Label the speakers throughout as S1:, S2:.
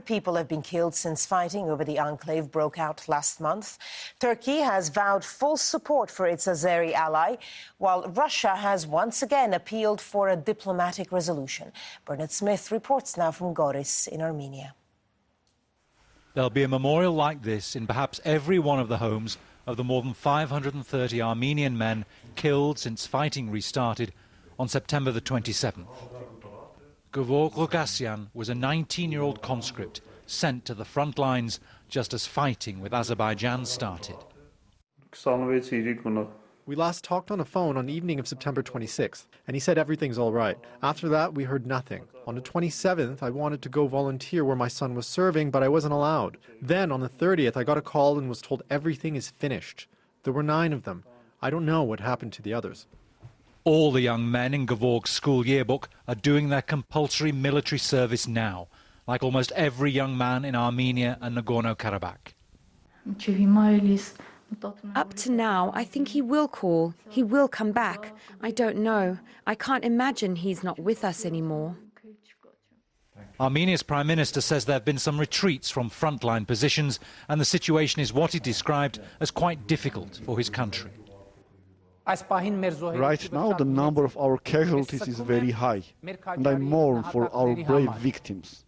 S1: People have been killed since fighting over the enclave broke out last month. Turkey has vowed full support for its Azeri ally, while Russia has once again appealed for a diplomatic resolution. Bernard Smith reports now from Goris in Armenia.
S2: There'll be a memorial like this in perhaps every one of the homes of the more than 530 Armenian men killed since fighting restarted on September the 27th. Gvork was a 19-year-old conscript sent to the front lines just as fighting with Azerbaijan started.
S3: We last talked on the phone on the evening of September 26th, and he said everything's all right. After that, we heard nothing. On the 27th, I wanted to go volunteer where my son was serving, but I wasn't allowed. Then, on the 30th, I got a call and was told everything is finished. There were 9 of them. I don't know what happened to the others.
S2: All the young men in Gvork's school yearbook are doing their compulsory military service now, like almost every young man in Armenia and Nagorno-Karabakh.
S4: Up to now, I think he will call. He will come back. I don't know. I can't imagine he's not with us anymore.
S2: Armenia's Prime Minister says there have been some retreats from frontline positions, and the situation is what he described as quite difficult for his country.
S5: Right now, the number of our casualties is very high, and I mourn for our brave victims.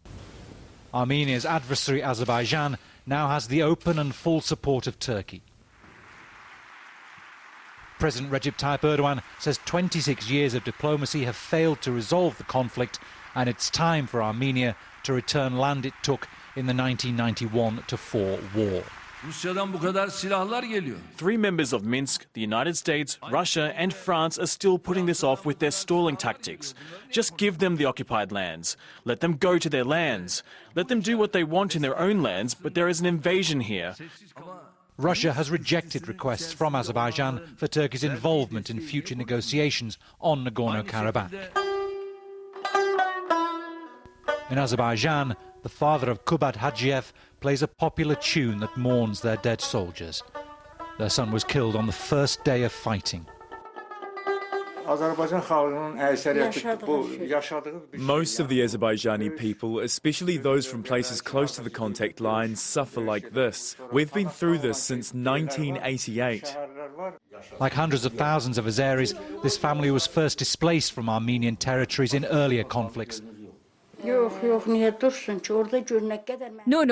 S2: Armenia's adversary, Azerbaijan, now has the open and full support of Turkey. President Recep Tayyip Erdogan says 26 years of diplomacy have failed to resolve the conflict, and it's time for Armenia to return land it took in the 1991-4 war.
S6: 3 members of Minsk, the United States, Russia and France are still putting this off with their stalling tactics. Just give them the occupied lands. Let them go to their lands. Let them do what they want in their own lands, but there is an invasion here.
S2: Russia has rejected requests from Azerbaijan for Turkey's involvement in future negotiations on Nagorno-Karabakh. In Azerbaijan, the father of Kubat Hadzhiev plays a popular tune that mourns their dead soldiers. Their son was killed on the first day of fighting.
S7: Most of the Azerbaijani people, especially those from places close to the contact lines, suffer like this. We've been through this since 1988.
S2: Like hundreds of thousands of Azeris, this family was first displaced from Armenian territories in earlier conflicts.
S8: No,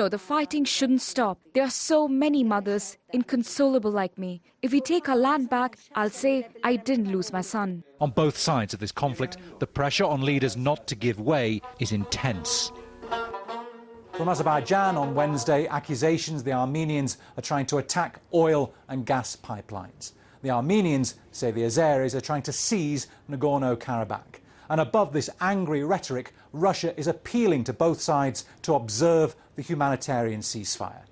S8: the fighting shouldn't stop. There are so many mothers, inconsolable like me. If we take our land back, I'll say I didn't lose my son.
S2: On both sides of this conflict, the pressure on leaders not to give way is intense. From Azerbaijan on Wednesday, accusations the Armenians are trying to attack oil and gas pipelines. The Armenians say the Azeris are trying to seize Nagorno-Karabakh. And above this angry rhetoric, Russia is appealing to both sides to observe the humanitarian ceasefire.